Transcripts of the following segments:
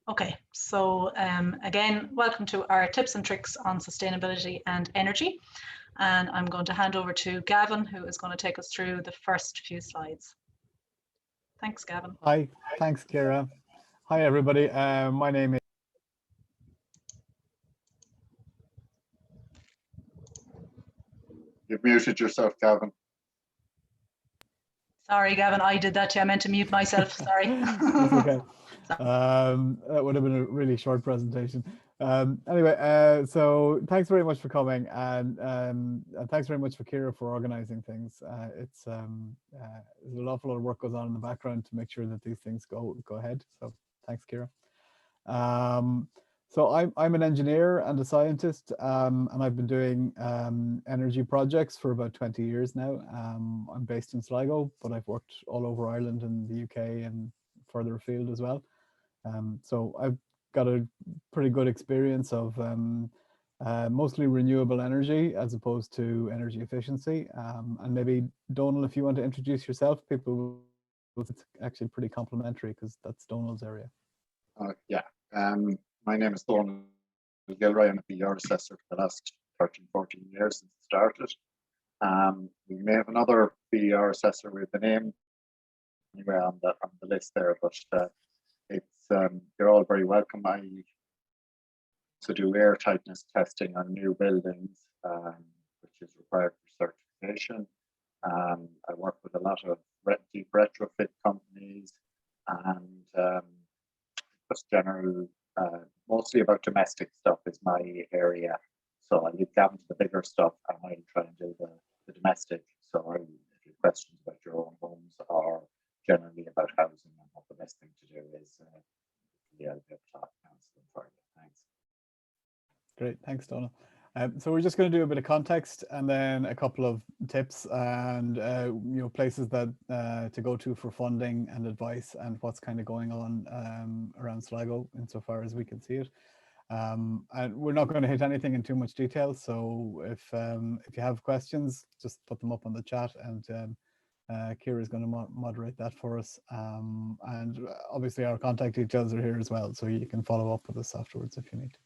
Okay, so again, welcome to our tips and tricks on sustainability and energy. And I'm going to hand over to Gavin, who is going to take us through the first few slides. Thanks, Gavin. Hi, thanks, Kira. Hi, everybody. My name is... You've muted yourself, Gavin. Sorry, Gavin, I did that too. I meant to mute myself. Sorry. That's okay. That would have been a really short presentation. Anyway, so thanks very much for coming, and thanks very much for Kira for organizing things. It's there's an awful lot of work goes on in the background to make sure that these things go ahead. So thanks, Kira. So I'm an engineer and a scientist, and I've been doing energy projects for about 20 years now. I'm based in Sligo, but I've worked all over Ireland and the UK and further afield as well. So I've got a pretty good experience of mostly renewable energy as opposed to energy efficiency. And maybe Donal, if you want to introduce yourself, people will, it's actually pretty complimentary because that's Donal's area. Yeah. My name is Donal Gilroy. I'm a PR assessor for the last 13, 14 years since it started. We may have another PR assessor with the name anyway on the list there, but it's you're all very welcome. I also do air tightness testing on new buildings, which is required for certification. I work with a lot of deep retrofit companies and just general. Mostly about domestic stuff is my area. So I leave Gavin to the bigger stuff and I try and do the domestic. So if you have questions about your own homes or generally about housing and what the best thing to do is, yeah, I'll be able to answer them for you. Thanks. Great, thanks, Donal. So we're just going to do a bit of context and then a couple of tips and places that to go to for funding and advice and what's kind of going on around Sligo insofar as we can see it. And we're not going to hit anything in too much detail. So if you have questions, just put them up on the chat, and Kira is going to moderate that for us. And obviously our contact details are here as well, so you can follow up with us afterwards if you need to.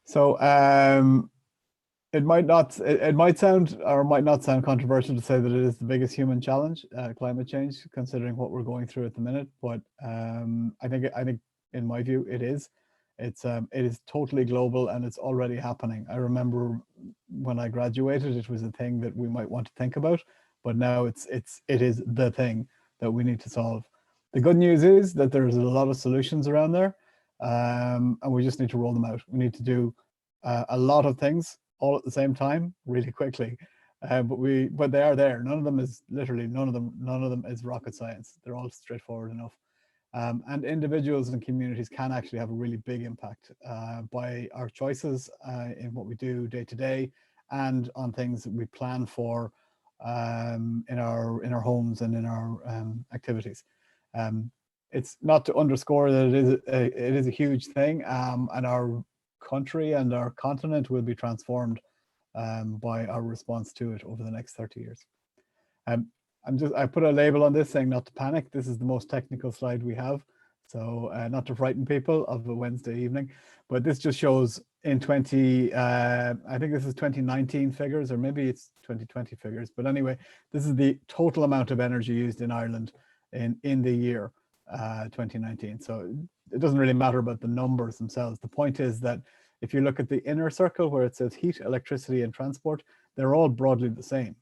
So it might sound or might not sound controversial to say that it is the biggest human challenge, climate change, considering what we're going through at the minute. But I think in my view it is. It is totally global and it's already happening. I remember when I graduated, it was a thing that we might want to think about, but now it is the thing that we need to solve. The good news is that there's a lot of solutions around there. And we just need to roll them out. We need to do a lot of things all at the same time, really quickly. But they are there. None of them is none of them is rocket science. They're all straightforward enough. And individuals and communities can actually have a really big impact by our choices in what we do day to day, and on things that we plan for in our homes and in our activities. It's not to underscore that it is a huge thing, and our country and our continent will be transformed by our response to it over the next 30 years. I put a label on this saying not to panic. This is the most technical slide we have, so not to frighten people of a Wednesday evening, but this just shows in I think this is 2019 figures, or maybe it's 2020 figures, but anyway, this is the total amount of energy used in Ireland in the year 2019. So it doesn't really matter about the numbers themselves. The point is that if you look at the inner circle where it says heat, electricity and transport, they're all broadly the same.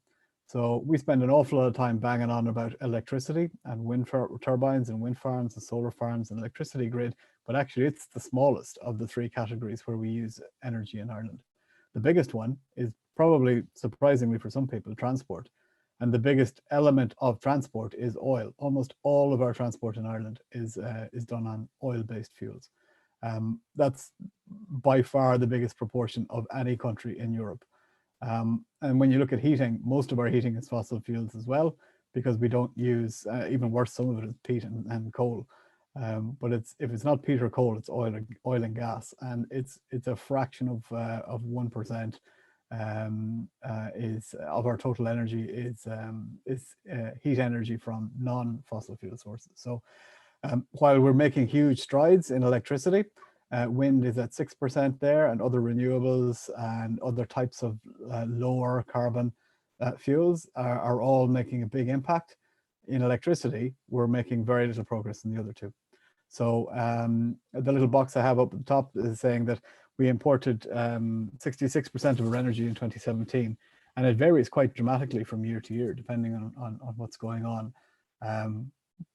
So we spend an awful lot of time banging on about electricity and wind turbines and wind farms and solar farms and electricity grid, but actually it's the smallest of the three categories where we use energy in Ireland. The biggest one is probably, surprisingly for some people, transport. And the biggest element of transport is oil. Almost all of our transport in Ireland is done on oil-based fuels. That's by far the biggest proportion of any country in Europe. And when you look at heating, most of our heating is fossil fuels as well, because we don't use, even worse, some of it is peat and coal. But if it's not peat or coal, it's oil and gas, and it's a fraction of 1% is of our total energy is heat energy from non-fossil fuel sources. So while we're making huge strides in electricity, wind is at 6% there, and other renewables and other types of lower carbon fuels are all making a big impact. In electricity, we're making very little progress in the other two. So the little box I have up at the top is saying that we imported 66% of our energy in 2017, and it varies quite dramatically from year to year, depending on what's going on.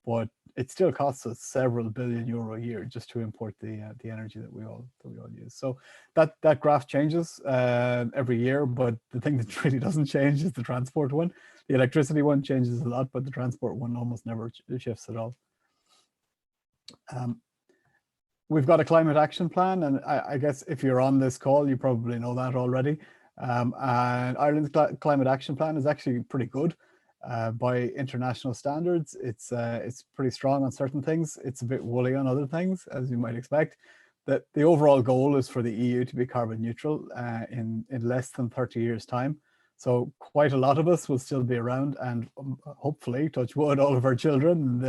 But it still costs us several billion euro a year just to import the energy that we all use. So that graph changes every year, but the thing that really doesn't change is the transport one. The electricity one changes a lot, but the transport one almost never shifts at all. We've got a climate action plan, and I guess if you're on this call, you probably know that already. And Ireland's climate action plan is actually pretty good by international standards. It's pretty strong on certain things. It's a bit woolly on other things, as you might expect. That the overall goal is for the EU to be carbon neutral in less than 30 years' time. So quite a lot of us will still be around, and hopefully, touch wood, all of our children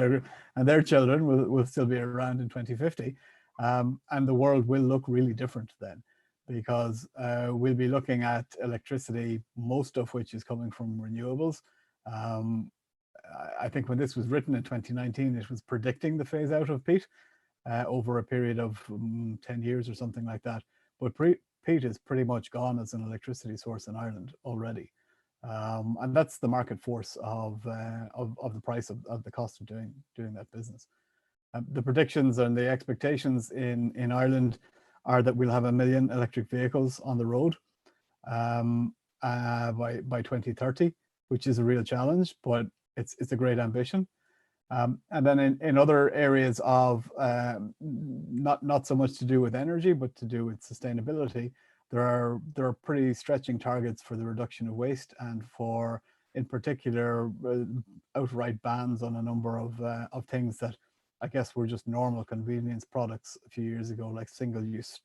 and their children will still be around in 2050. And the world will look really different then, because we'll be looking at electricity, most of which is coming from renewables. I think when this was written in 2019, it was predicting the phase out of peat over a period of 10 years or something like that. But peat is pretty much gone as an electricity source in Ireland already. And that's the market force of the price of the cost of doing that business. The predictions and the expectations in Ireland are that we'll have 1 million electric vehicles on the road by 2030, which is a real challenge, but it's a great ambition. And then in other areas of not so much to do with energy, but to do with sustainability, there are pretty stretching targets for the reduction of waste, and for, in particular, outright bans on a number of things that I guess were just normal convenience products a few years ago, like single-use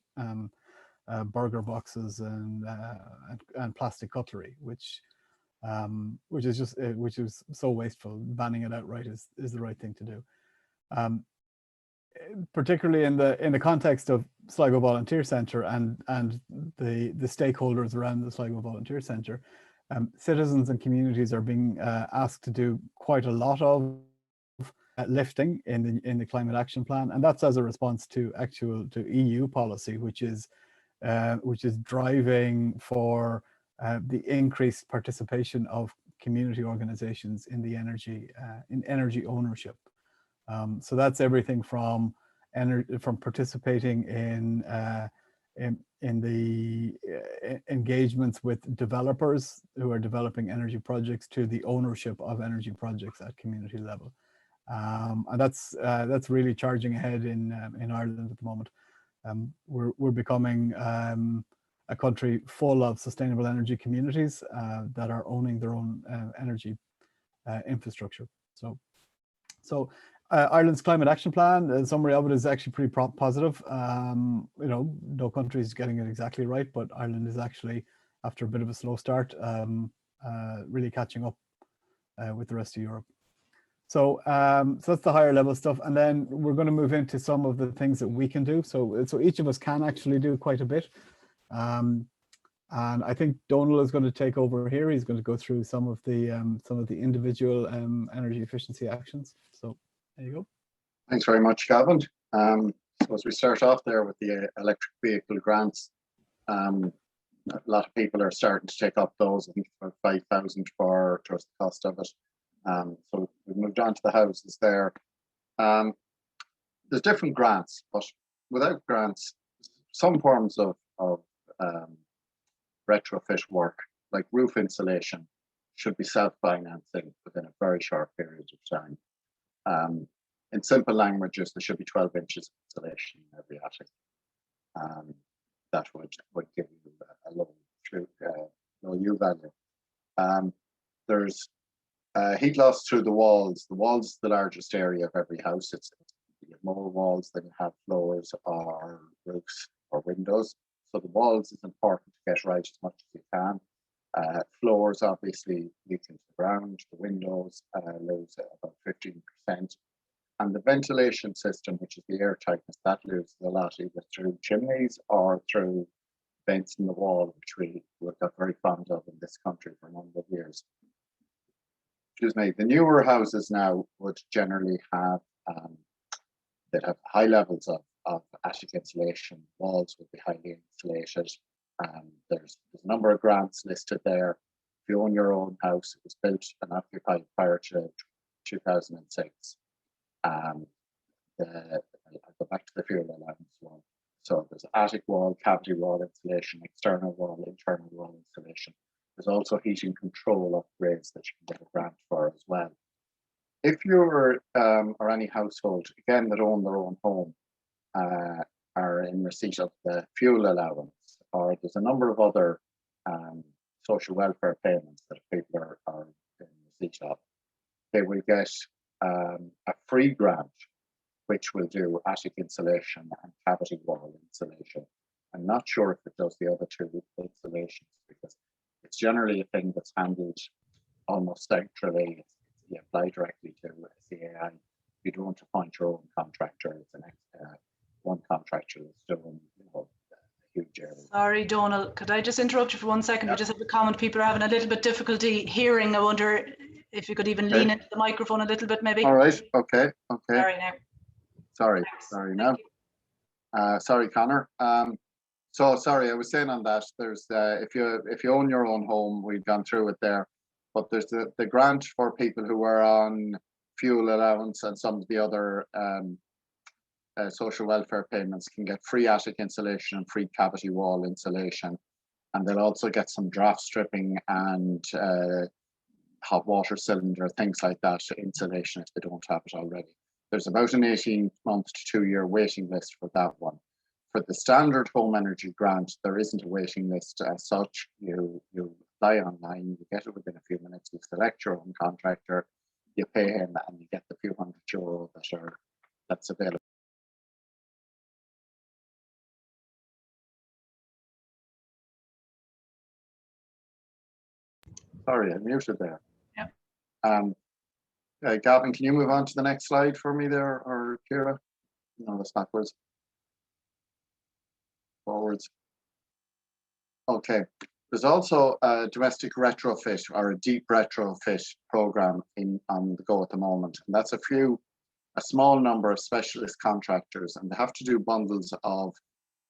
burger boxes and plastic cutlery, which is so wasteful. Banning it outright is the right thing to do. Particularly in the context of Sligo Volunteer Centre and the stakeholders around the Sligo Volunteer Centre, citizens and communities are being asked to do quite a lot of lifting in the climate action plan, and that's as a response to EU policy, which is driving for the increased participation of community organizations in the energy ownership. So that's everything from participating in the engagements with developers who are developing energy projects, to the ownership of energy projects at community level. And that's really charging ahead in Ireland at the moment. We're becoming a country full of sustainable energy communities that are owning their own energy infrastructure. So Ireland's climate action plan, the summary of it is actually pretty positive. No country is getting it exactly right, but Ireland is actually, after a bit of a slow start, really catching up with the rest of Europe. So that's the higher level stuff, and then we're going to move into some of the things that we can do. So each of us can actually do quite a bit, and I think Donal is going to take over here. He's going to go through some of the individual energy efficiency actions. So there you go. Thanks very much, Gavin. So as we start off there with the electric vehicle grants, a lot of people are starting to take up those. I think it's about 5,000 towards the cost of it. So we've moved on to the houses there. There's different grants, but without grants, some forms of retrofit work, like roof insulation, should be self-financing within a very short period of time. In simple languages, there should be 12 inches of insulation in every attic. That would give you a low U value. There's heat loss through the walls. The walls is the largest area of every house. You have more walls than you have floors or roofs or windows. So the walls is important to get right as much as you can. Floors obviously leak into the ground. The windows lose about 15%. And the ventilation system, which is the air tightness, that loses a lot either through chimneys or through vents in the wall, which we got very fond of in this country for a number of years. Excuse me. The newer houses now would generally have they'd have high levels of attic insulation. Walls would be highly insulated. There's a number of grants listed there. If you own your own house, it was built and occupied prior to 2006. I'll go back to the fuel allowance one. So there's attic wall, cavity wall insulation, external wall, internal wall insulation. There's also heating control upgrades that you can get a grant for as well. If you're or any household, again, that own their own home, are in receipt of the fuel allowance, or there's a number of other social welfare payments that people are in receipt of, they will get a free grant which will do attic insulation and cavity wall insulation. I'm not sure if it does the other two installations because it's generally a thing that's handled almost centrally. You apply directly to CAI. You don't appoint your own contractor. It's one contractor that's doing a huge area. Sorry, Donal, could I just interrupt you for 1 second? We just have a comment. People are having a little bit difficulty hearing. I wonder if you could even lean into the microphone a little bit, maybe. All right. Okay. Sorry now. Sorry. Thanks. Sorry now. Sorry, Connor. So sorry, I was saying on that. There's if you own your own home, we've gone through it there. But there's the grant for people who are on fuel allowance and some of the other social welfare payments can get free attic insulation and free cavity wall insulation. And they'll also get some draft stripping and hot water cylinder, things like that, insulation if they don't have it already. There's about an 18-month to 2-year waiting list for that one. For the standard home energy grant, there isn't a waiting list as such. You apply online, you get it within a few minutes, you select your own contractor, you pay him, and you get the few €100 that's available. Sorry, I muted there. Yeah. Gavin, can you move on to the next slide for me there, or Kira? No, that's backwards. Forwards. Okay. There's also a domestic retrofit or a deep retrofit program on the go at the moment. And that's a small number of specialist contractors, and they have to do bundles of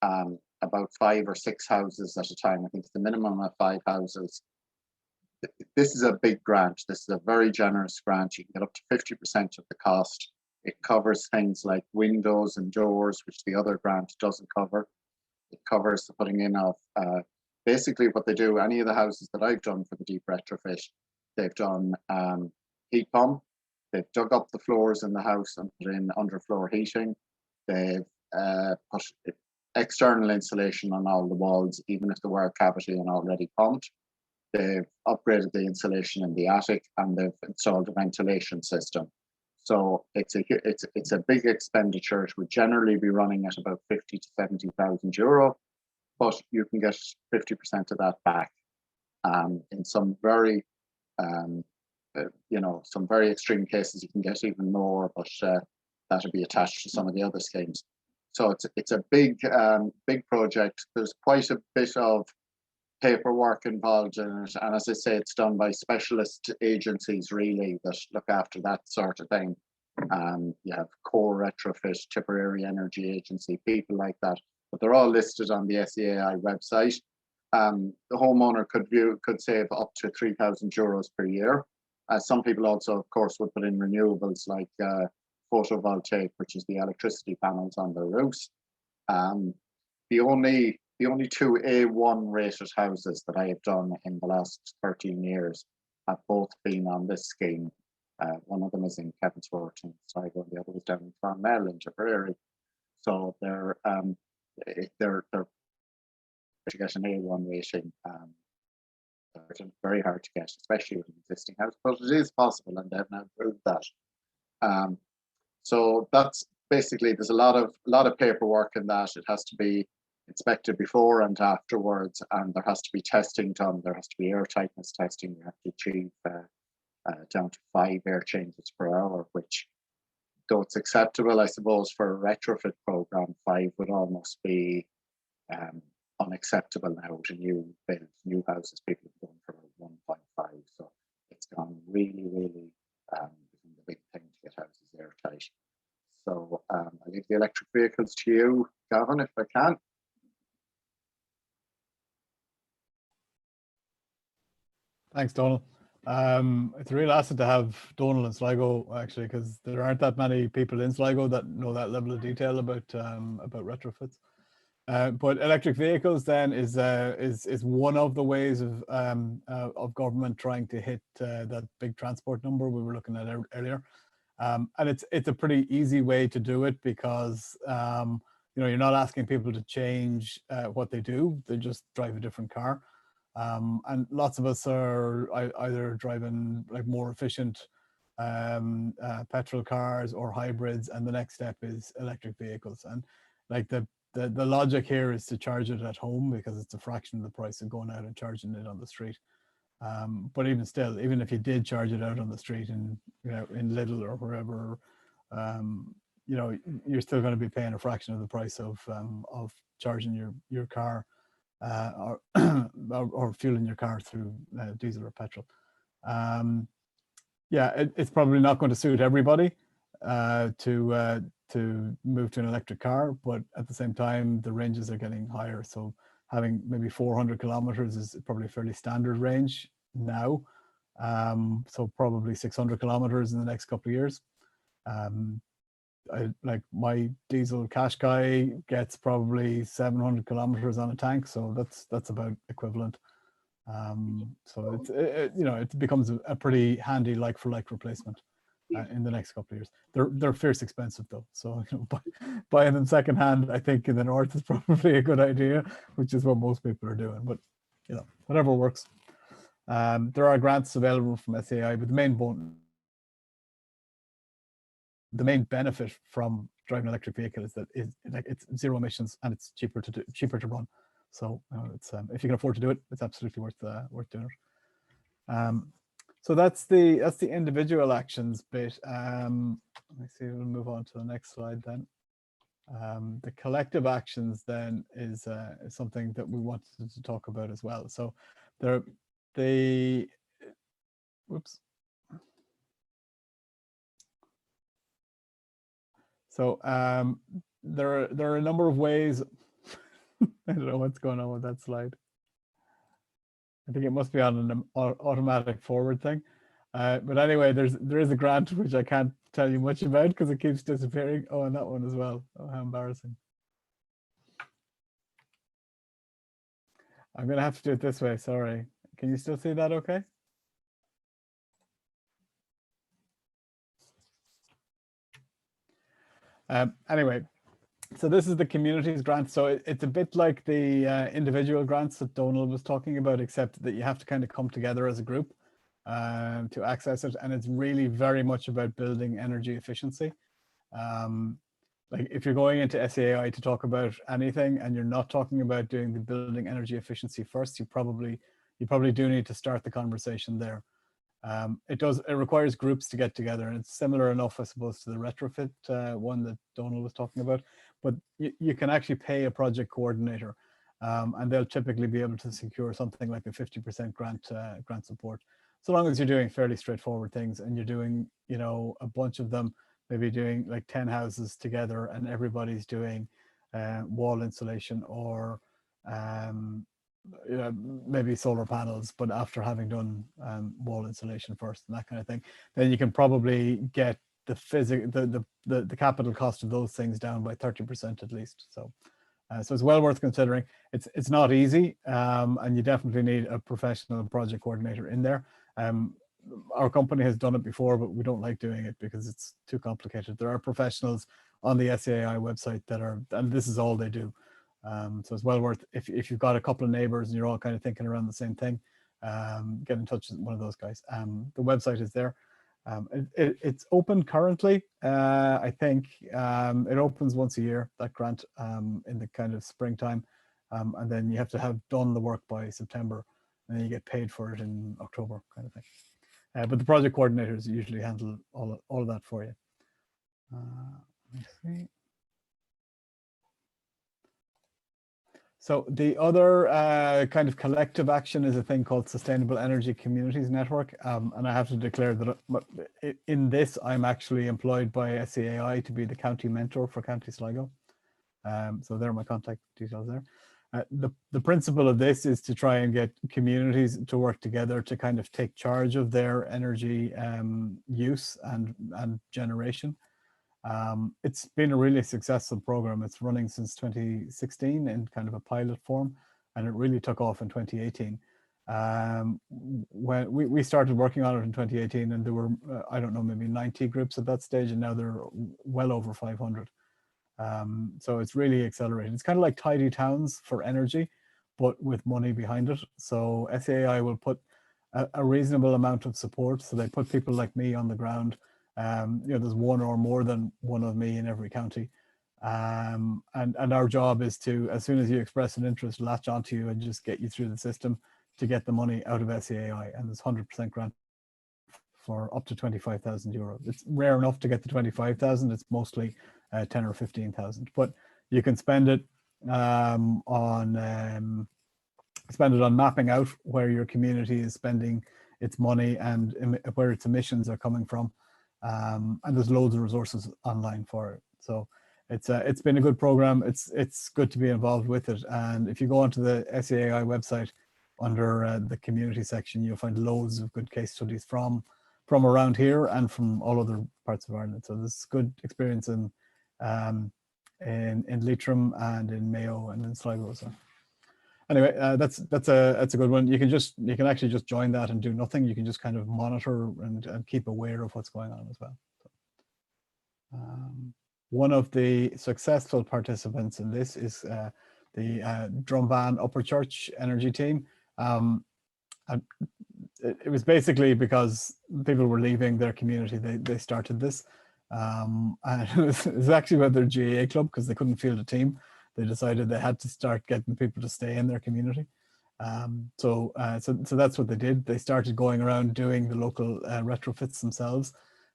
about 5 or 6 houses at a time. I think it's the minimum of 5 houses. This is a big grant. This is a very generous grant. You can get up to 50% of the cost. It covers things like windows and doors, which the other grant doesn't cover. It covers the putting in of basically what they do. Any of the houses that I've done for the deep retrofit, they've done heat pump. They've dug up the floors in the house and put in underfloor heating. They've put external insulation on all the walls, even if they were cavity and already pumped. They've upgraded the insulation in the attic, and they've installed a ventilation system. So it's a big expenditure. It would generally be running at about 50 to 70,000 euro, but you can get 50% of that back. In some very, some very extreme cases, you can get even more, but that'll be attached to some of the other schemes. So it's a big project. There's quite a bit of paperwork involved in it, and as I say, it's done by specialist agencies really that look after that sort of thing. You have Core Retrofit, Tipperary Energy Agency, people like that, but they're all listed on the SEAI website. The homeowner could save up to 3,000 euros per year. Some people also, of course, would put in renewables like photovoltaic, which is the electricity panels on their roofs. The only 2 A1 rated houses that I have done in the last 13 years have both been on this scheme. One of them is in Kevinsworth in Sligo, and the other was down in Clonmel in Tipperary. So they're to get an A1 rating. They're very hard to get, especially with an existing house, but it is possible, and they've now proved that. So that's basically, there's a lot of paperwork in that. It has to be inspected before and afterwards, and there has to be testing done. There has to be air tightness testing. You have to achieve down to 5 air changes per hour, which, though it's acceptable, I suppose, for a retrofit program, 5 would almost be unacceptable now to new builds, new houses. People are going for 1.5, so it's gone really, really become the big thing to get houses airtight. So I leave the electric vehicles to you, Gavin, if I can. Thanks, Donal. It's a real asset to have Donal in Sligo, actually, because there aren't that many people in Sligo that know that level of detail about retrofits. But electric vehicles then is one of the ways of government trying to hit that big transport number we were looking at earlier. And it's a pretty easy way to do it because you're not asking people to change what they do; they just drive a different car. And lots of us are either driving like more efficient petrol cars or hybrids, and the next step is electric vehicles. And like the logic here is to charge it at home because it's a fraction of the price of going out and charging it on the street. But even still, even if you did charge it out on the street in Lidl or wherever, you're still going to be paying a fraction of the price of charging your car or fueling your car through diesel or petrol. It's probably not going to suit everybody to move to an electric car, but at the same time, the ranges are getting higher. So having maybe 400 kilometers is probably a fairly standard range now. So probably 600 kilometers in the next couple of years. Like my diesel Qashqai gets probably 700 kilometers on a tank, so that's about equivalent. So it becomes a pretty handy like-for-like replacement in the next couple of years. They're fierce expensive though, so buying them secondhand, I think in the north is probably a good idea, which is what most people are doing. But whatever works. There are grants available from SAI, but the main benefit from driving an electric vehicle is that it's zero emissions and it's cheaper to run. So it's if you can afford to do it, it's absolutely worth doing it. So that's the individual actions bit. Let me see. We'll move on to the next slide then. The collective actions then is something that we wanted to talk about as well. So whoops. So there are a number of ways. I don't know what's going on with that slide. I think it must be on an automatic forward thing. But anyway, there is a grant which I can't tell you much about because it keeps disappearing. Oh, and that one as well. Oh, how embarrassing. I'm going to have to do it this way. Sorry. Can you still see that okay? Anyway, so this is the communities grant. So it's a bit like the individual grants that Donal was talking about, except that you have to kind of come together as a group to access it. And it's really very much about building energy efficiency. Like if you're going into SAI to talk about anything and you're not talking about doing the building energy efficiency first, you probably do need to start the conversation there. It requires groups to get together, and it's similar enough, I suppose, to the retrofit one that Donal was talking about. But you can actually pay a project coordinator, and they'll typically be able to secure something like a 50% grant support, so long as you're doing fairly straightforward things and you're doing, a bunch of them, maybe doing like 10 houses together, and everybody's doing wall insulation or maybe solar panels, but after having done wall insulation first and that kind of thing, then you can probably get the capital cost of those things down by 30% at least. So it's well worth considering. It's not easy, and you definitely need a professional project coordinator in there. Our company has done it before, but we don't like doing it because it's too complicated. There are professionals on the SAI website and this is all they do. So it's well worth, if you've got a couple of neighbors and you're all kind of thinking around the same thing, get in touch with one of those guys. The website is there. It's open currently. I think it opens once a year, that grant, in the kind of springtime. and then you have to have done the work by September, and then you get paid for it in October, kind of thing. But the project coordinators usually handle all of that for you. Let me see. So the other kind of collective action is a thing called Sustainable Energy Communities Network. And I have to declare that in this, I'm actually employed by SCAI to be the county mentor for County Sligo. So there are my contact details there. The principle of this is to try and get communities to work together to kind of take charge of their energy use and generation. It's been a really successful program. It's running since 2016 in kind of a pilot form, and it really took off in 2018. When we started working on it in 2018, and there were, I don't know, maybe 90 groups at that stage, and now there are well over 500. So it's really accelerated. It's kind of like Tidy Towns for energy, but with money behind it. So SAI will put a reasonable amount of support. So they put people like me on the ground. There's one or more than one of me in every county. And our job is to, as soon as you express an interest, latch onto you and just get you through the system to get the money out of SAI. And there's 100% grant for up to 25,000 euros. It's rare enough to get the 25,000. It's mostly 10 or 15,000, but you can spend it on mapping out where your community is spending its money and where its emissions are coming from. And there's loads of resources online for it. So it's been a good program. It's good to be involved with it. And if you go onto the SAI website under the community section, you'll find loads of good case studies from around here and from all other parts of Ireland. So there's good experience in Leitrim and in Mayo and in Sligo. So anyway, that's a good one. You can actually just join that and do nothing. You can just kind of monitor and keep aware of what's going on as well. So, one of the successful participants in this is the Drumban Upper Church Energy Team. And it was basically because people were leaving their community, they started this. And it was actually about their GAA club because they couldn't field a team. They decided they had to start getting people to stay in their community. So that's what they did. They started going around doing the local retrofits themselves.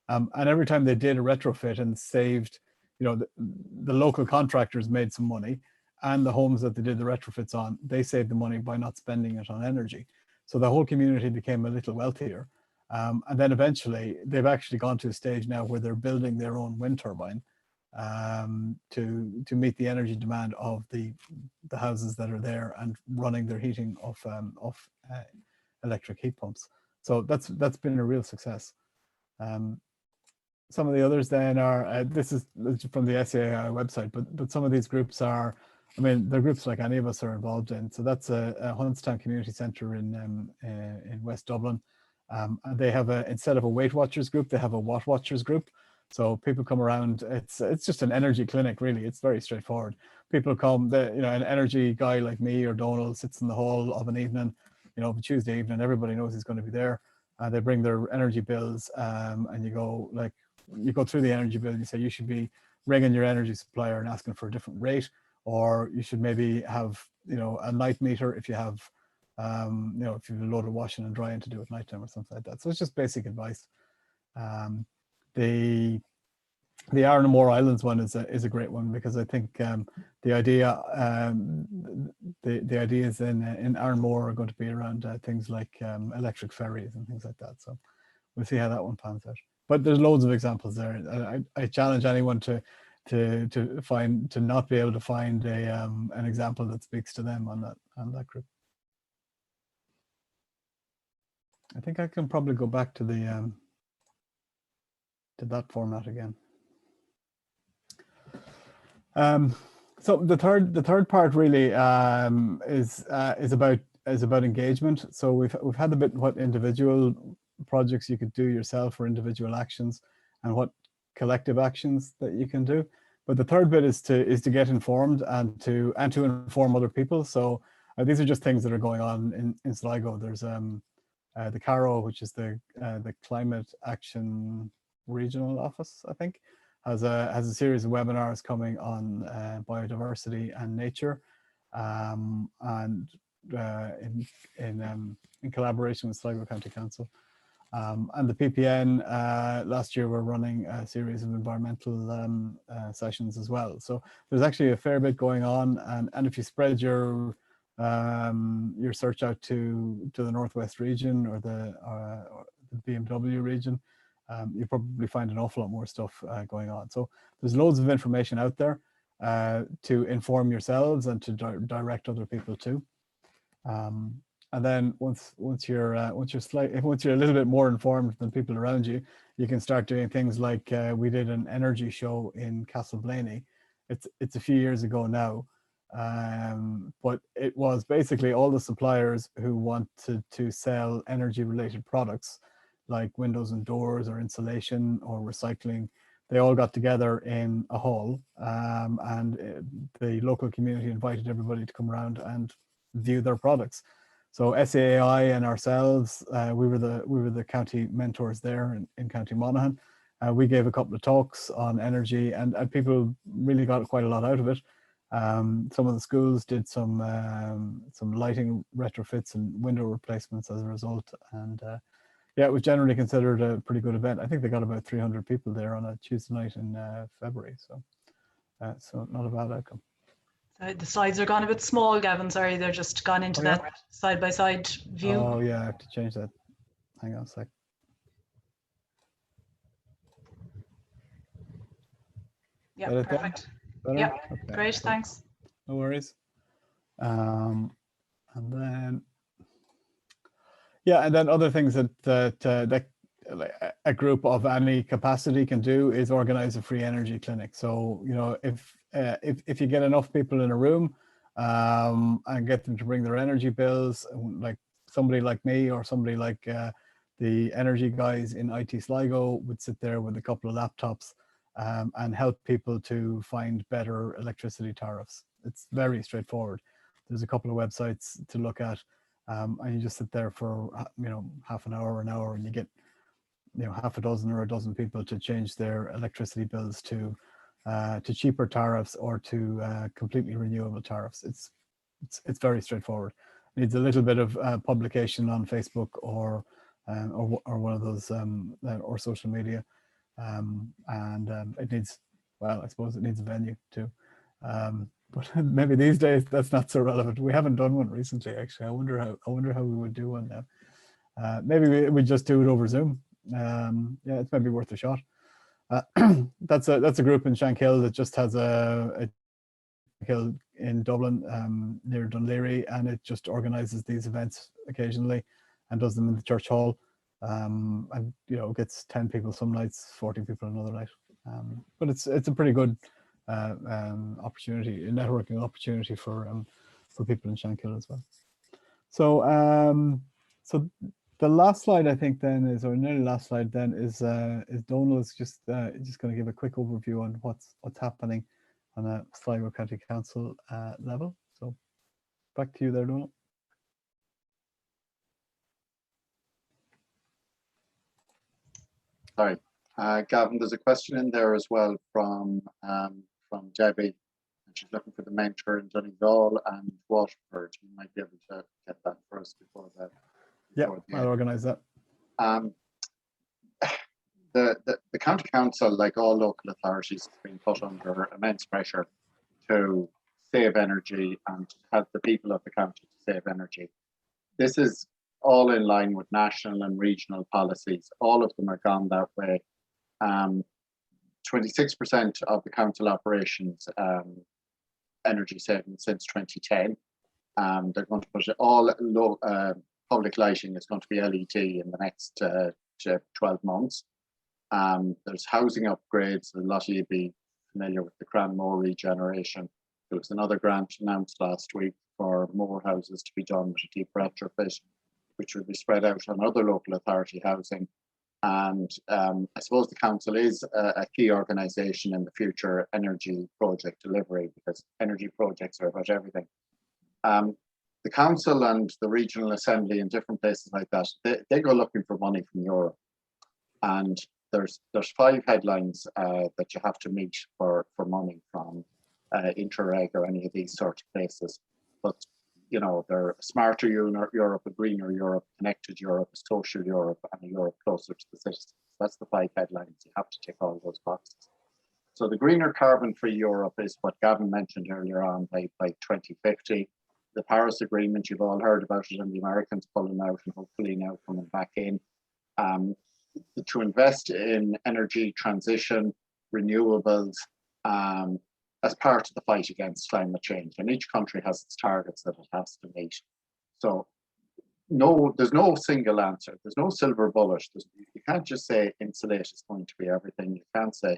And every time they did a retrofit and saved, the local contractors made some money, and the homes that they did the retrofits on, they saved the money by not spending it on energy. So the whole community became a little wealthier. And then eventually they've actually gone to a stage now where they're building their own wind turbine to meet the energy demand of the houses that are there and running their heating off electric heat pumps. So that's been a real success. Some of the others then are, this is from the SAI website, but some of these groups are, they're groups like any of us are involved in. So that's a Huntstown Community Centre in West Dublin. And they have instead of a Weight Watchers group, they have a Watt Watchers group. So people come around. It's just an energy clinic, really. It's very straightforward. People come. An energy guy like me or Donald sits in the hall of an evening, of a Tuesday evening. Everybody knows he's going to be there. They bring their energy bills, and you go through the energy bill and you say you should be ringing your energy supplier and asking for a different rate, or you should maybe have a night meter if you have if you have a load of washing and drying to do at nighttime or something like that. So it's just basic advice. The Arran and Moore Islands one is a great one because I think the idea the ideas in Arran and Moore are going to be around things like electric ferries and things like that. So we'll see how that one pans out. But there's loads of examples there. I challenge anyone to not be able to find an example that speaks to them on that group. I think I can probably go back to the to that format again. So the third part really is about engagement. So we've had a bit what individual projects you could do yourself or individual actions, and what collective actions that you can do. But the third bit is to get informed and to inform other people. So these are just things that are going on in Sligo. There's the CARO, which is the Climate Action Regional Office, I think, has a series of webinars coming on biodiversity and nature. and in collaboration with Sligo County Council. And the PPN last year were running a series of environmental sessions as well. So there's actually a fair bit going on, and if you spread your search out to the Northwest region or the BMW region, you probably find an awful lot more stuff going on. So there's loads of information out there to inform yourselves and to direct other people to. And then once you're a little bit more informed than people around you, you can start doing things like we did an energy show in Castleblaney. It's a few years ago now, but it was basically all the suppliers who wanted to sell energy related products like windows and doors or insulation or recycling. They all got together in a hall, and the local community invited everybody to come around and view their products. So SAI and ourselves, we were the county mentors there in County Monaghan. We gave a couple of talks on energy, and people really got quite a lot out of it. Some of the schools did some lighting retrofits and window replacements as a result, and yeah, it was generally considered a pretty good event. I think they got about 300 people there on a Tuesday night in February, so not a bad outcome. The slides are gone a bit small, Gavin. Sorry, they're just gone into that side-by-side view. Oh yeah, I have to change that. Hang on a sec. Yeah, perfect. Yeah, okay. Great, thanks. No worries. And then, yeah, and then other things that a group of any capacity can do is organize a free energy clinic. So, you know, if you get enough people in a room and get them to bring their energy bills, like somebody like me or somebody like the energy guys in IT Sligo would sit there with a couple of laptops and help people to find better electricity tariffs. It's very straightforward. There's a couple of websites to look at, and you just sit there for, you know, half an hour, and you get, you know, half a dozen or a dozen people to change their electricity bills to cheaper tariffs or to completely renewable tariffs. It's very straightforward. It needs a little bit of publication on Facebook or one of those or social media, and it needs, well, I suppose it needs a venue too. But maybe these days that's not so relevant. We haven't done one recently, actually. I wonder how we would do one now. Maybe we just do it over Zoom. Yeah, it's maybe worth a shot. That's a group in Shankill that just has a hill in Dublin near Dunleary, and it just organizes these events occasionally and does them in the church hall, and you know, gets 10 people some nights, 40 people another night, but it's a pretty good opportunity, a networking opportunity for people in Shankill as well. So so the last slide, I think, then is, or nearly last slide then, is Donal is just going to give a quick overview on what's happening on a Sligo County Council level. So back to you there, Donal. Sorry, Gavin, there's a question in there as well from Debbie, and she's looking for the mentor in Donegal and Waterford. You might be able to get that for us before that. Yeah, I'll organise that. The county council, like all local authorities, has been put under immense pressure to save energy and to help the people of the county to save energy. This is all in line with national and regional policies. All of them are gone that way. 26% of the council operations energy savings since 2010. They're going to put all public lighting is going to be LED in the next 12 months. There's housing upgrades. A lot of you be familiar with the Cranmore regeneration. There was another grant announced last week for more houses to be done with a deep retrofit, which will be spread out on other local authority housing. And I suppose the council is a key organisation in the future energy project delivery, because energy projects are about everything. The council and the regional assembly in different places like that, they go looking for money from Europe. And there's 5 headlines that you have to meet for money from Interreg or any of these sort of places. but you know, they're a smarter Europe, a greener Europe, connected Europe, a social Europe, and a Europe closer to the citizens. That's the 5 headlines. You have to tick all those boxes. So the greener carbon-free Europe is what Gavin mentioned earlier on by 2050. The Paris Agreement, you've all heard about it, and the Americans pulling out and hopefully now coming back in. To invest in energy transition, renewables, as part of the fight against climate change. And each country has its targets that it has to meet. So there's no single answer. There's no silver bullet. You can't just say insulate is going to be everything. You can't say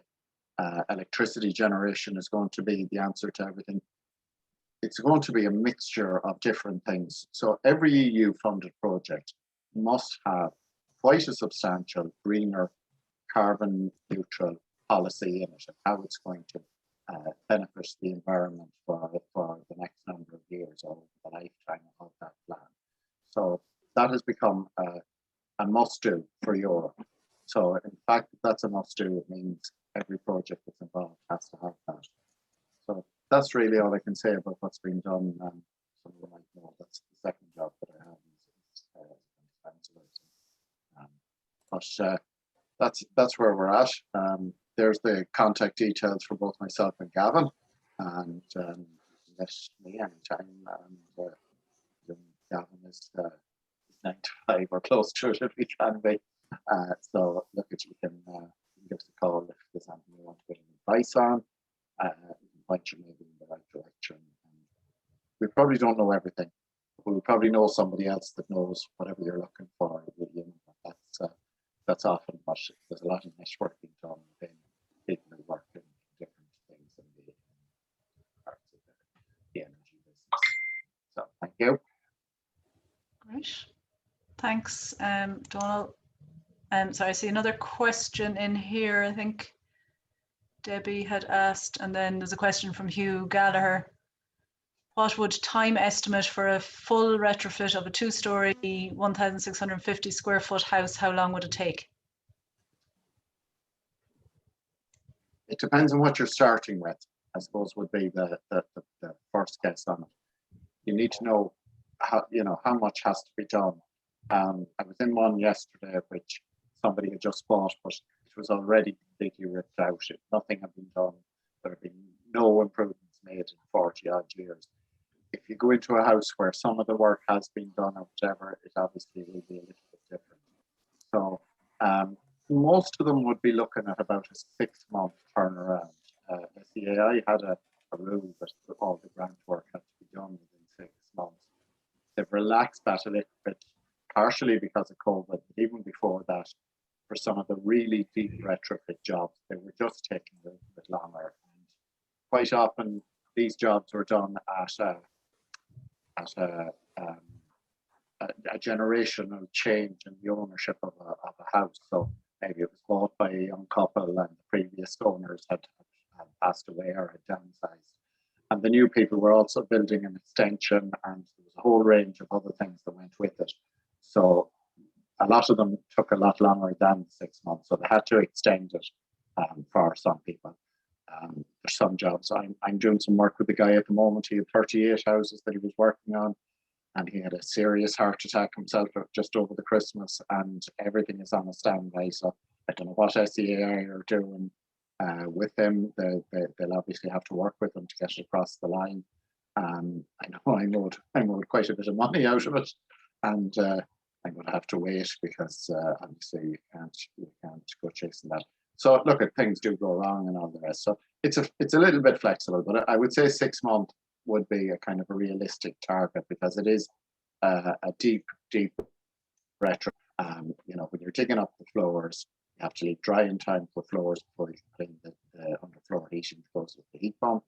electricity generation is going to be the answer to everything. It's going to be a mixture of different things. So every EU-funded project must have quite a substantial greener, carbon neutral policy in it, and how it's going to benefit the environment for the next number of years over the lifetime of that plan. So that has become a must-do for Europe. So in fact, that's a must-do. It means every project that's involved has to have that. So that's really all I can say about what's being done. Some of you might know that's the second job that I have. But that's where we're at. There's the contact details for both myself and Gavin, and let me anytime. And Gavin is 9 to 5 or close to it if we can be. So look, at you can give us a call if there's anything you want to get advice on. We can point you maybe in the right direction. And we probably don't know everything. But we probably know somebody else that knows whatever you're looking for. You know, that's often what there's a lot of networking done within people who work in different things in the parts of the energy business. So thank you. Great. Thanks, Donal. So I see another question in here. I think Debbie had asked, and then there's a question from Hugh Gallagher. What would time estimate for a full retrofit of a 2-story, 1,650 square foot house? How long would it take? It depends on what you're starting with, I suppose, would be the first guess on it. You need to know how much has to be done. I was in one yesterday which somebody had just bought, but it was already completely ripped out. Nothing had been done. There had been no improvements made in 40 odd years. If you go into a house where some of the work has been done or whatever, it obviously will be a little bit different. So most of them would be looking at about a 6-month turnaround. SEAI had a rule that all the grant work had to be done within 6 months. They've relaxed that a little bit, partially because of COVID, but even before that, for some of the really deep retrofit jobs, they were just taking a little bit longer. And quite often, these jobs were done at a generational change in the ownership of a house. So maybe it was bought by a young couple and the previous owners had passed away or had downsized. And the new people were also building an extension, and there was a whole range of other things that went with it. So a lot of them took a lot longer than 6 months. So they had to extend it for some people. There's some jobs. I'm doing some work with the guy at the moment. He had 38 houses that he was working on, and he had a serious heart attack himself just over the Christmas, and everything is on a standby. So I don't know what SEAI are doing with him. They'll obviously have to work with them to get it across the line. I know I mowed quite a bit of money out of it, and I'm going to have to wait because obviously you can't go chasing that. So look, at things do go wrong and all the rest. So it's a little bit flexible, but I would say 6 months would be a kind of a realistic target, because it is a deep retro. When you're digging up the floors, you have to leave drying time for floors before you can put in the underfloor heating that goes with the heat pump.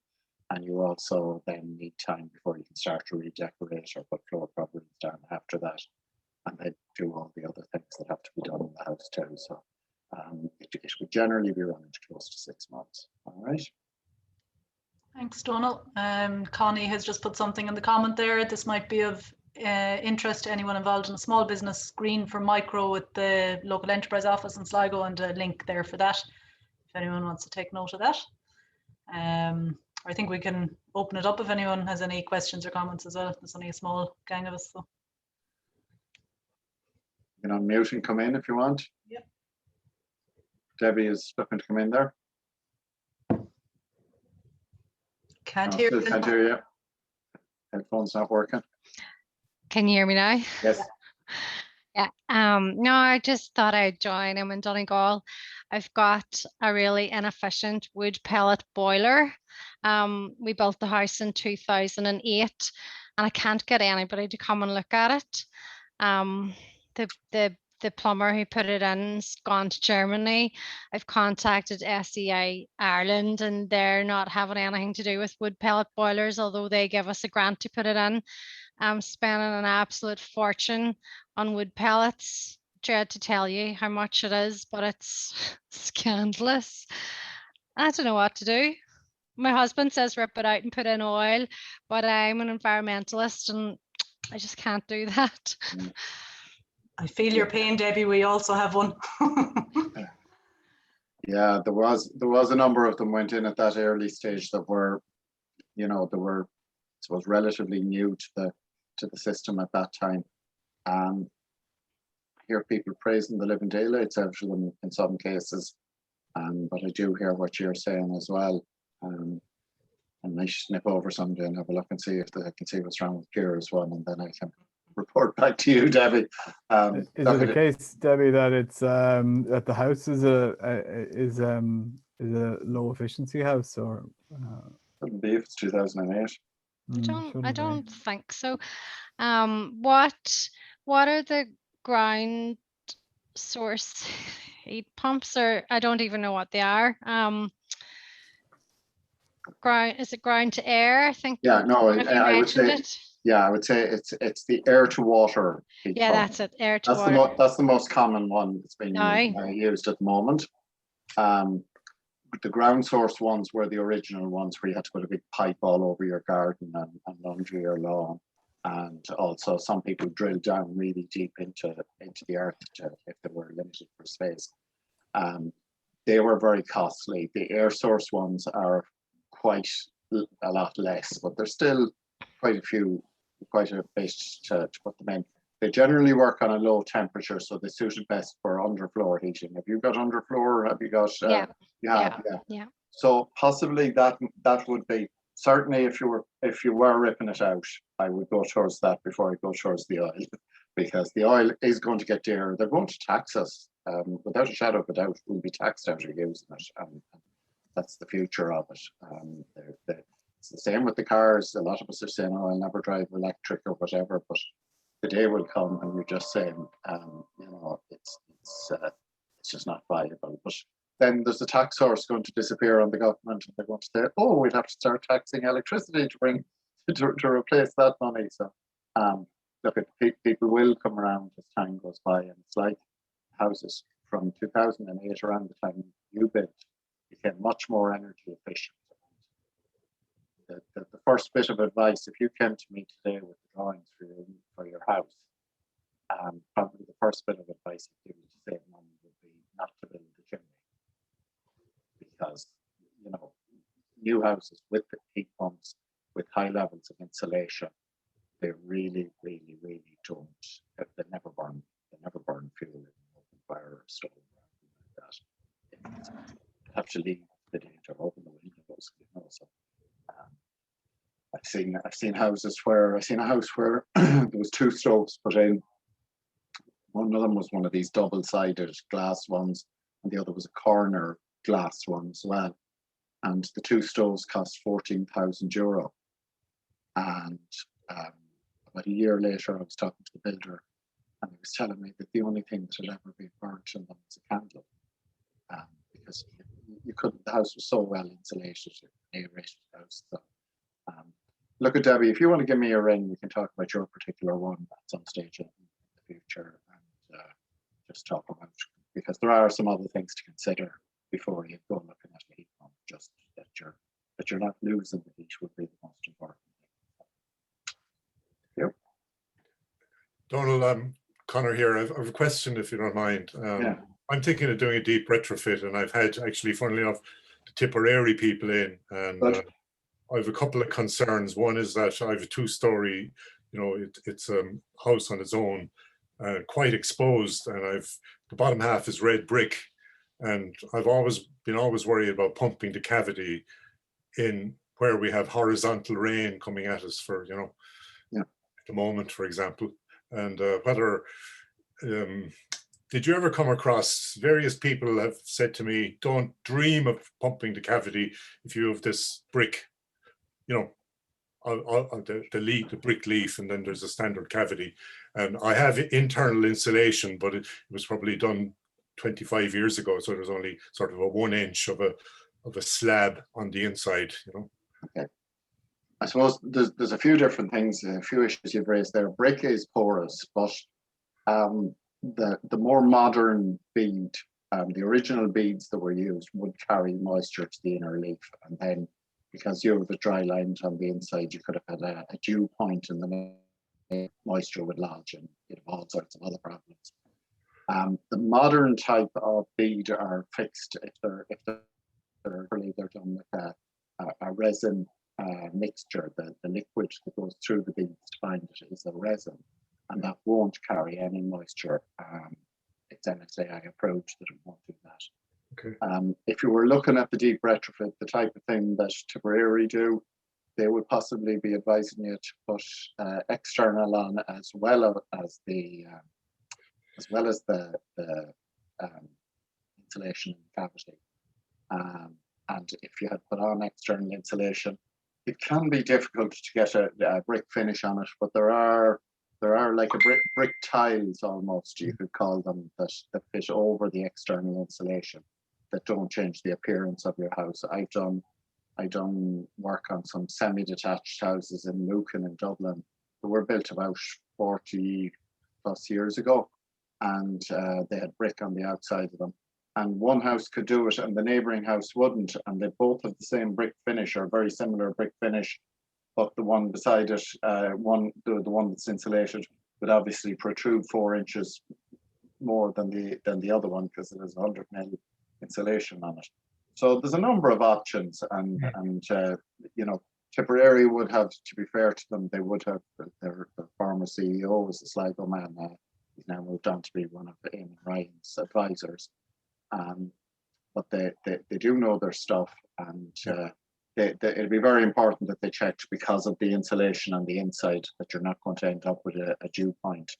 And you also then need time before you can start to redecorate or put floor coverings down after that. And then do all the other things that have to be done in the house too. So it would generally be running close to 6 months. All right. Thanks, Donal. Connie has just put something in the comment there. This might be of interest to anyone involved in a small business. Green for Micro with the local enterprise office in Sligo, and a link there for that if anyone wants to take note of that. I think we can open it up if anyone has any questions or comments as well. There's only a small gang of us, so. You can unmute and come in if you want. Yeah. Debbie is looking to come in there. Can't No, hear. still can't hear you. Headphones not working. Can you hear me now? Yes. Yeah. No, I just thought I'd join. I'm in Donegal. I've got a really inefficient wood pellet boiler. We built the house in 2008, and I can't get anybody to come and look at it. The plumber who put it in's gone to Germany. I've contacted SEI Ireland, and they're not having anything to do with wood pellet boilers, although they give us a grant to put it in. I'm spending an absolute fortune on wood pellets. Dread to tell you how much it is, but it's scandalous. I don't know what to do. My husband says rip it out and put in oil, but I'm an environmentalist and I just can't do that. I feel your pain, Debbie. We also have one. Yeah, there was a number of them went in at that early stage that were, you know, they were, I suppose, relatively new to the system at that time. I hear people praising the living daylights out of them in some cases, but I do hear what you're saying as well. And I might snip over someday and have a look and see if I can see what's wrong with Kira's one, and then I can report back to you, Debbie. Is it the case, Debbie, that it's that the house is a low efficiency house, or Couldn't be if it's 2008. I don't think so. What are the ground source heat pumps, or I don't even know what they are. Is it ground to air? I think. Yeah, no, I would say. It. Yeah, I would say it's the air to water heat Yeah, pump. that's it. Air to water. That's the most common one that's being used at the moment. The ground source ones were the original ones where you had to put a big pipe all over your garden and laundry your lawn. And also some people drilled down really deep into the earth if they were limited for space. They were very costly. The air source ones are quite a lot less, but there's still quite a bit to put them in. They generally work on a low temperature, so they suited best for underfloor heating. Have you got underfloor? Have you got? Yeah. So possibly that would be, certainly if you were ripping it out, I would go towards that before I go towards the oil, because the oil is going to get dearer. They're going to tax us, without a shadow of a doubt. We'll be taxed out of using it, and that's the future of it. It's the same with the cars. A lot of us are saying, "Oh, I'll never drive electric or whatever," but the day will come and you're just saying, it's just not viable. But then there's the tax source going to disappear on the government, and they're going to say, "Oh, we'd have to start taxing electricity to replace that money." So, look, people will come around as time goes by, and it's like houses from 2008, around the time you built, became much more energy efficient. The first bit of advice, if you came to me today with the drawings for your house, probably the first bit of advice I'd give you to save money would be not to build the chimney, because new houses with the heat pumps with high levels of insulation, they really, really, really don't. They never burn. They never burn fuel in an open fire or stove or anything like that. You have to leave the danger, open the windows, So. I've seen a house where there was two stoves put in. One of them was one of these double-sided glass ones, and the other was a corner glass one as well. And the two stoves cost €14,000. And about a year later, I was talking to the builder, and he was telling me that the only thing that had ever been burnt in them was a candle, because you couldn't. The house was so well insulated, aerated house. So, look at Debbie, if you want to give me a ring, we can talk about your particular one at some stage in the future, and just talk about, because there are some other things to consider before you go looking at a heat pump. Just that you're not losing the heat would be the most important thing. Yep. Donald, Connor here. I have a question, if you don't mind. I'm thinking of doing a deep retrofit, and I've had, actually, funnily enough, the Tipperary people in, and I have a couple of concerns. One is that I have a 2-story, you know, it's a house on its own, quite exposed, and the bottom half is red brick, and I've always worried about pumping the cavity in where we have horizontal rain coming at us for, you know, at the moment, for example, and whether did you ever come across, various people have said to me, don't dream of pumping the cavity if you have this brick, you know, the brick leaf, and then there's a standard cavity. And I have internal insulation, but it was probably done 25 years ago, so there's only sort of a 1 inch of a slab on the inside, you know. Okay. I suppose there's a few different things, a few issues you've raised there. Brick is porous, but the more modern bead, the original beads that were used would carry moisture to the inner leaf, and then because you have the dry lines on the inside, you could have had a dew point, and the moisture would lodge, and you'd have all sorts of other problems. The modern type of bead are fixed if they're done with a resin mixture. The liquid that goes through the beads to bind it is a resin, and that won't carry any moisture. It's NSAI approach that it won't do that. Okay. If you were looking at the deep retrofit, the type of thing that Tipperary do, they would possibly be advising you to put external on as well as the insulation in the cavity. And if you had put on external insulation, it can be difficult to get a brick finish on it, but there are like a brick tiles almost, you could call them, that fit over the external insulation, that don't change the appearance of your house. I done work on some semi-detached houses in Lucan in Dublin that were built about 40 plus years ago, and they had brick on the outside of them. And one house could do it and the neighbouring house wouldn't, and they both have the same brick finish or very similar brick finish, but the one beside it, the one that's insulated, would obviously protrude 4 inches more than the other one because it has 100 mil insulation on it. So there's a number of options, and you know, Tipperary would have, to be fair to them, they would have their former CEO was a Sligo man. He's now moved on to be one of Eamon Ryan's advisors. But they do know their stuff, and it'd be very important that they checked, because of the insulation on the inside, that you're not going to end up with a dew point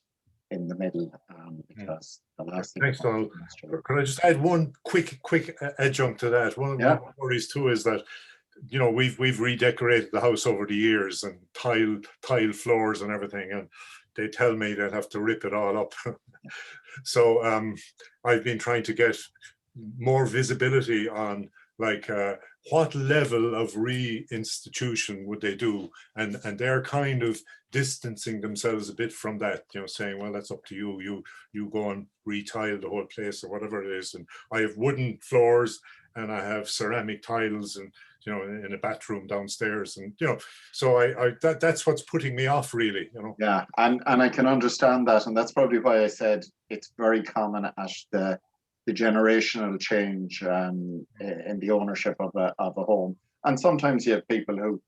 in the middle, because the last thing. Thanks, Donald. Can I just add one quick adjunct to that? One of my worries too is that, you know, we've redecorated the house over the years, and tile floors and everything, and they tell me they'll have to rip it all up. So I've been trying to get more visibility on, like, what level of reinstitution would they do, and they're kind of distancing themselves a bit from that, you know, saying, well, that's up to you, you go and retile the whole place or whatever it is. And I have wooden floors and I have ceramic tiles, and, you know, in a bathroom downstairs, and, you know, so that's what's putting me off, really, you know. Yeah, and I can understand that, and that's probably why I said it's very common at the generational change in the ownership of a home. And sometimes you have people who,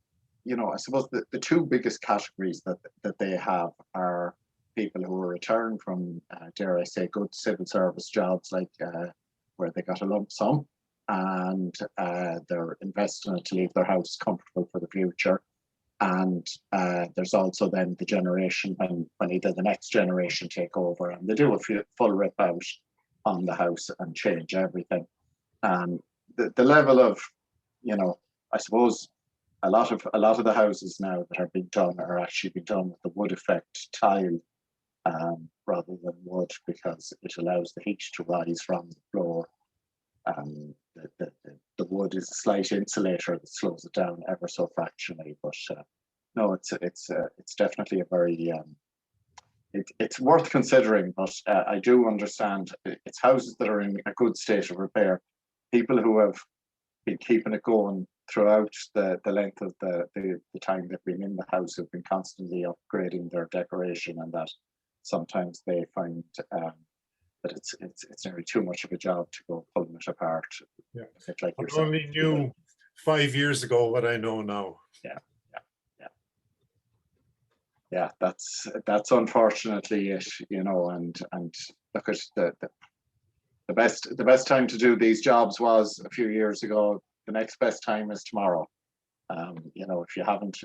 you know, I suppose the two biggest categories that they have are people who are returned from, dare I say, good civil service jobs, like where they got a lump sum, and they're investing it to leave their house comfortable for the future. And there's also then the generation when either the next generation take over and they do a full rip out on the house and change everything. The level of, you know, I suppose a lot of the houses now that are being done are actually being done with the wood effect tile rather than wood, because it allows the heat to rise from the floor. The wood is a slight insulator that slows it down ever so fractionally, but no, it's definitely a very it's worth considering. But I do understand it's houses that are in a good state of repair. People who have been keeping it going throughout the length of the time they've been in the house have been constantly upgrading their decoration, and that sometimes they find that it's nearly too much of a job to go pulling it apart. Yeah. Like I only knew 5 years ago what I know now. Yeah, that's unfortunately it, you know, and look at the best time to do these jobs was a few years ago. The next best time is tomorrow. You know, if you haven't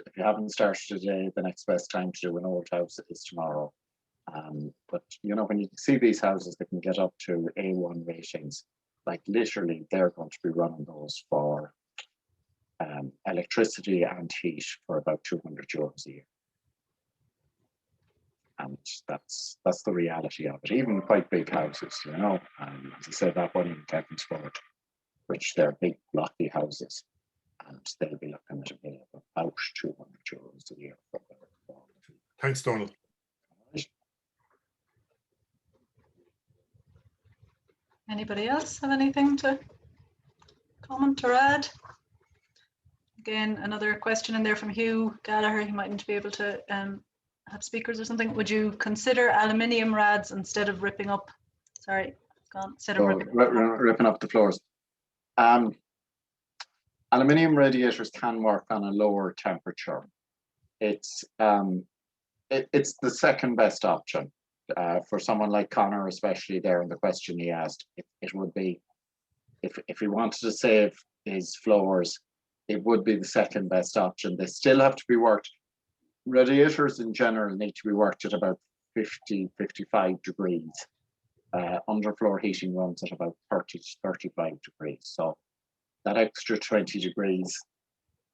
started today, the next best time to do an old house is tomorrow. But you know, when you see these houses that can get up to A1 ratings, like literally they're going to be running those for electricity and heat for about €200 a year. And that's the reality of it. Even quite big houses, you know. As I said, that one in Devonsport, which they're big blocky houses, and they'll be looking at a bill of about €200 a year for their. Thanks, Donald. Anybody else have anything to comment or add? Again, another question in there from Hugh Gallagher. He mightn't be able to have speakers or something. Would you consider aluminium rads instead of ripping up? Sorry, instead of ripping up the floors. Aluminium radiators can work on a lower temperature. It's the second best option for someone like Connor, especially there in the question he asked. It would be, if he wanted to save his floors, it would be the second best option. They still have to be worked. Radiators in general need to be worked at about 50, 55 degrees. Underfloor heating runs at about 30 to 35 degrees. So that extra 20 degrees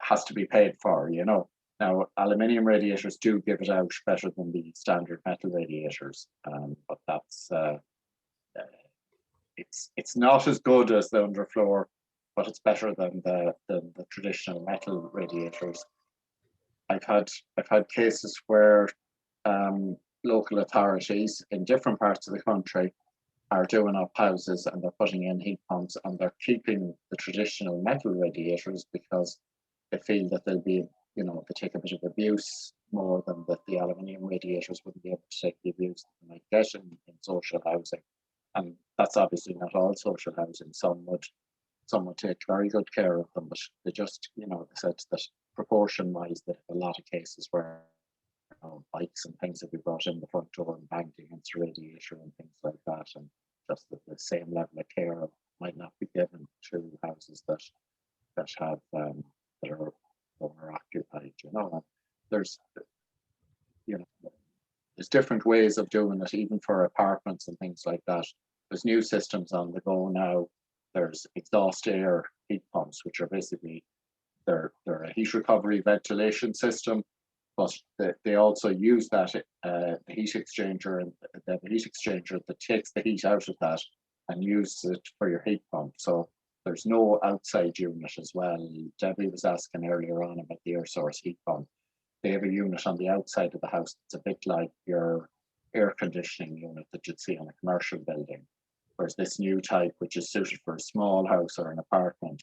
has to be paid for, you know. Now, aluminium radiators do give it out better than the standard metal radiators, but that's it's not as good as the underfloor, but it's better than the traditional metal radiators. I've had cases where local authorities in different parts of the country are doing up houses and they're putting in heat pumps and they're keeping the traditional metal radiators because they feel that they'll be, you know, they take a bit of abuse more than that the aluminium radiators wouldn't be able to take the abuse that they might get in social housing. And that's obviously not all social housing. Some would take very good care of them, but they just, you know, they said that proportion-wise, that a lot of cases where, you know, bikes and things have been brought in the front door and banged against the radiator and things like that, and just that the same level of care might not be given to houses that have that are owner occupied. You know, and there's different ways of doing it, even for apartments and things like that. There's new systems on the go now. There's exhaust air heat pumps, which are basically they're a heat recovery ventilation system, but they also use that the heat exchanger, and the heat exchanger that takes the heat out of that and uses it for your heat pump. So there's no outside unit as well. Debbie was asking earlier on about the air source heat pump. They have a unit on the outside of the house that's a bit like your air conditioning unit that you'd see on a commercial building. Whereas this new type, which is suited for a small house or an apartment,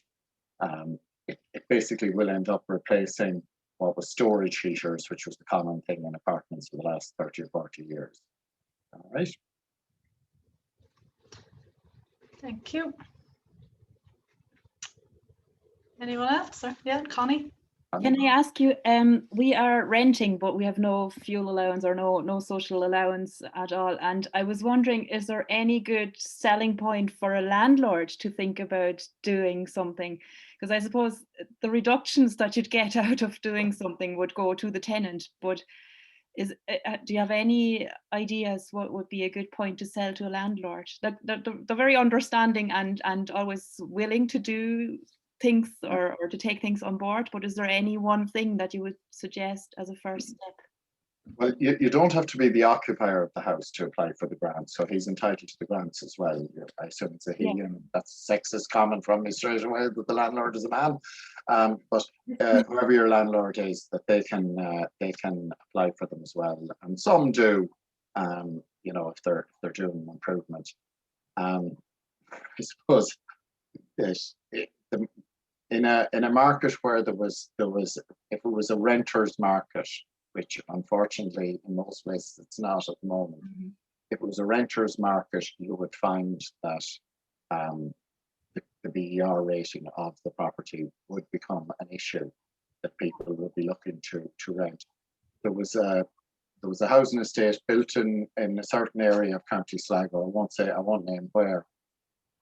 it basically will end up replacing what was storage heaters, which was the common thing in apartments for the last 30 or 40 years. All right. Thank you. Anyone else? Or, yeah, Connie? Can I ask you, we are renting, but we have no fuel allowance or no social allowance at all. And I was wondering, is there any good selling point for a landlord to think about doing something? Because I suppose the reductions that you'd get out of doing something would go to the tenant. But do you have any ideas what would be a good point to sell to a landlord? They're very understanding and always willing to do things or to take things on board, but is there any one thing that you would suggest as a first step? Well, you don't have to be the occupier of the house to apply for the grant, so he's entitled to the grants as well. I assume it's a he, and that's sexist comment from me straight away that the landlord is a man. But whoever your landlord is, that they can apply for them as well, and some do. You know, if they're doing an improvement. I suppose in a market where there was if it was a renter's market, which unfortunately in most places it's not at the moment. If it was a renter's market, you would find that the BER rating of the property would become an issue that people would be looking to rent. There was a housing estate built in a certain area of County Sligo. I won't name where,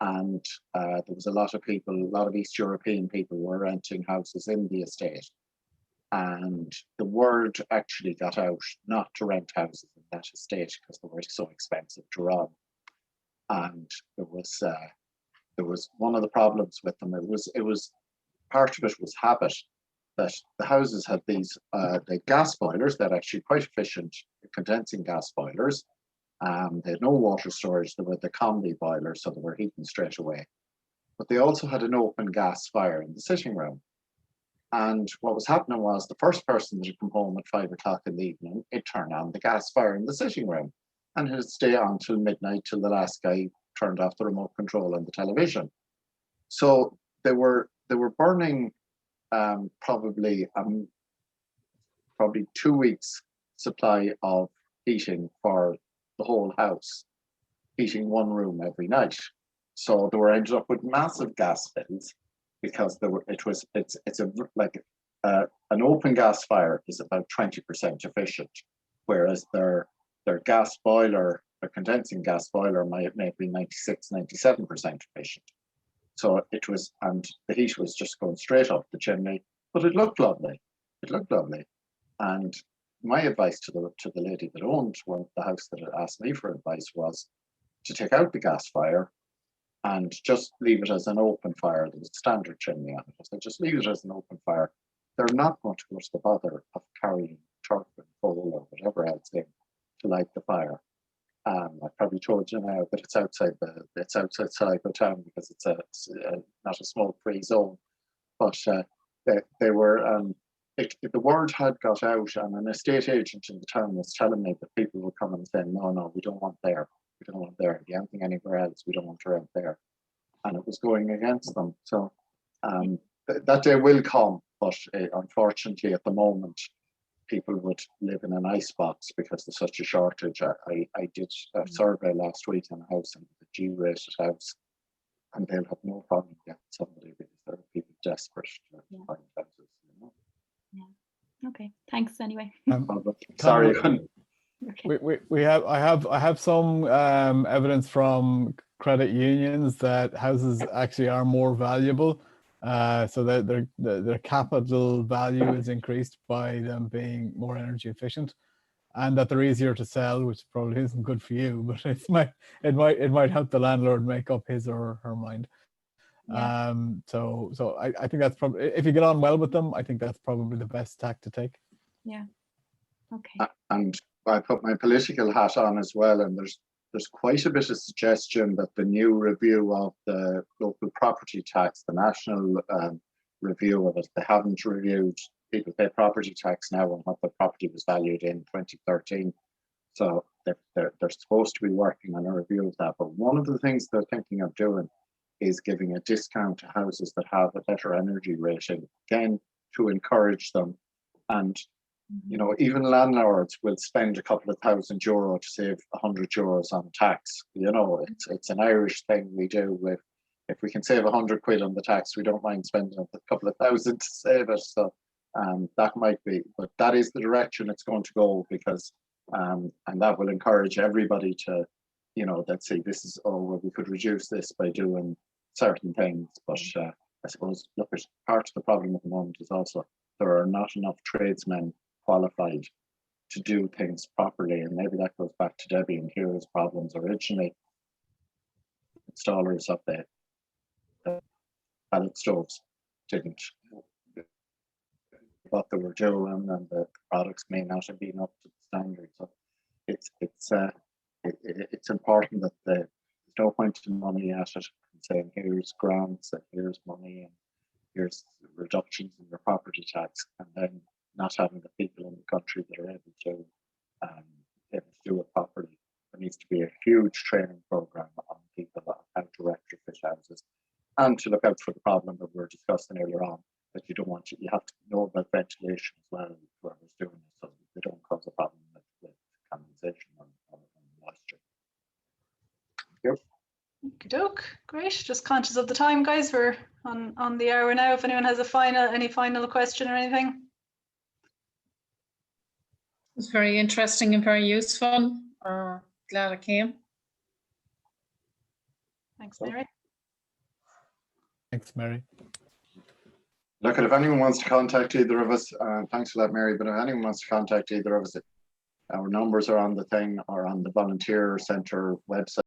and there was a lot of East European people were renting houses in the estate, and the word actually got out not to rent houses in that estate because they were so expensive to run. And there was one of the problems with them. It was part of it was habit, that the houses had these the gas boilers that actually quite efficient condensing gas boilers. They had no water storage. They were the combi boilers, so they were heating straight away. But they also had an open gas fire in the sitting room. And what was happening was the first person that had come home at 5 o'clock in the evening, it turned on the gas fire in the sitting room, and it'd stay on till midnight till the last guy turned off the remote control on the television. So they were burning probably 2 weeks supply of heating for the whole house, heating one room every night. So they were ended up with massive gas bills because an open gas fire is about 20% efficient, whereas their gas boiler, their condensing gas boiler might be 96, 97% efficient. So it was, and the heat was just going straight up the chimney, but it looked lovely. It looked lovely. And my advice to the lady that owned the house that had asked me for advice was to take out the gas fire and just leave it as an open fire. There was a standard chimney on it. So just leave it as an open fire. They're not going to go to the bother of carrying turf and coal or whatever else in to light the fire. I probably told you now that it's outside Sligo town because it's not a smoke-free zone. But they were the word had got out, and an estate agent in the town was telling me that people were coming and saying, no, we don't want there. We don't want there. The only thing anywhere else, we don't want to rent there. And it was going against them. So that day will come, but unfortunately at the moment, people would live in an icebox because there's such a shortage. I did a survey last week on a house, and a G-rated house, and they'll have no problem getting somebody because there are people desperate to find houses. You know? Yeah. Okay. Thanks anyway. Sorry. Okay. I have some evidence from credit unions that houses actually are more valuable. So that their capital value is increased by them being more energy efficient, and that they're easier to sell, which probably isn't good for you, but it might help the landlord make up his or her mind. Yeah. So I think that's probably, if you get on well with them, I think that's probably the best tack to take. Yeah. Okay. And I put my political hat on as well, and there's quite a bit of suggestion that the new review of the local property tax, the national review of it, they haven't reviewed. People pay property tax now on what the property was valued in 2013. So they're supposed to be working on a review of that. But one of the things they're thinking of doing is giving a discount to houses that have a better energy rating, again, to encourage them. And you know, even landlords will spend a couple of €1,000 to save €100 on tax. You know, it's an Irish thing we do. If we can save £100 on the tax, we don't mind spending a couple of thousand to save it. So that might be, but that is the direction it's going to go, because and that will encourage everybody to, you know, let's say this is, well, we could reduce this by doing certain things. But I suppose, look, part of the problem at the moment is also there are not enough tradesmen qualified to do things properly, and maybe that goes back to Debbie and Kira's problems originally. Installers of the pellet stoves didn't what they were doing, and the products may not have been up to the standard. So it's important that there's no point in money at it and saying here's grants and here's money and here's reductions in your property tax, and then not having the people in the country that are able to do it properly. There needs to be a huge training program on people on how to retrofit houses, and to look out for the problem that we were discussing earlier on, that you don't want to, you have to know about ventilation as well, whoever's doing it, so they don't cause a problem with condensation or moisture. Thank you. Okey-doke, great. Just conscious of the time, guys. We're on the hour now. If anyone has any final question or anything. It's very interesting and very useful. Glad I came. Thanks, Mary. Thanks, Mary. Look, if anyone wants to contact either of us, thanks for that, Mary, but if anyone wants to contact either of us, our numbers are on the thing or on the Volunteer Centre website.